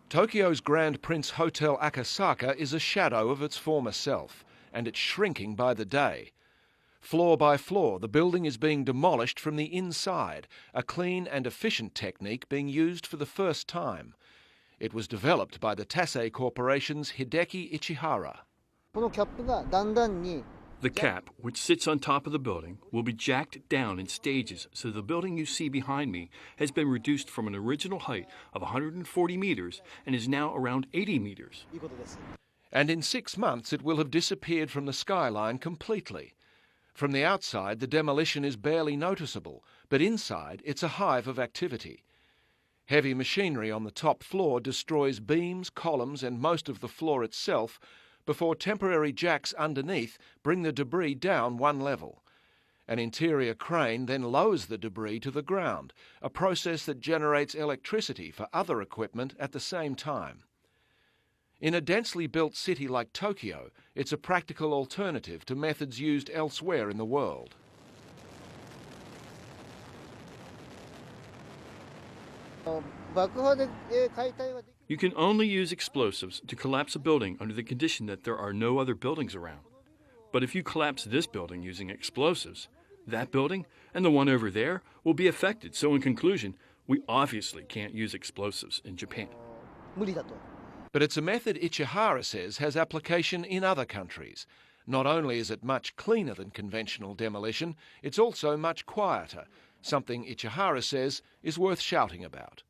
Tokyo's Grand Prince Hotel Akasaka is a shadow of its former self, and it's shrinking by the day. Floor by floor, the building is being demolished from the inside, a clean and efficient technique being used for the first time. It was developed by the Tassei Corporation's Hideki Ichihara. このキャップがだんだんに The cap, which sits on top of the building, will be jacked down in stages so the building you see behind me has been reduced from an original height of 140 meters and is now around 80 meters. いいことです。 And in 6 months it will have disappeared from the skyline completely. From the outside, the demolition is barely noticeable, but inside it's a hive of activity. Heavy machinery on the top floor destroys beams, columns and most of the floor itself before temporary jacks underneath bring the debris down one level. An interior crane then lowers the debris to the ground, a process that generates electricity for other equipment at the same time. In a densely built city like Tokyo, it's a practical alternative to methods used elsewhere in the world. You can only use explosives to collapse a building under the condition that there are no other buildings around. But if you collapse this building using explosives, that building and the one over there will be affected. So in conclusion, we obviously can't use explosives in Japan. 無理だと。 But it's a method Ichihara says has application in other countries. Not only is it much cleaner than conventional demolition, it's also much quieter, something Ichihara says is worth shouting about.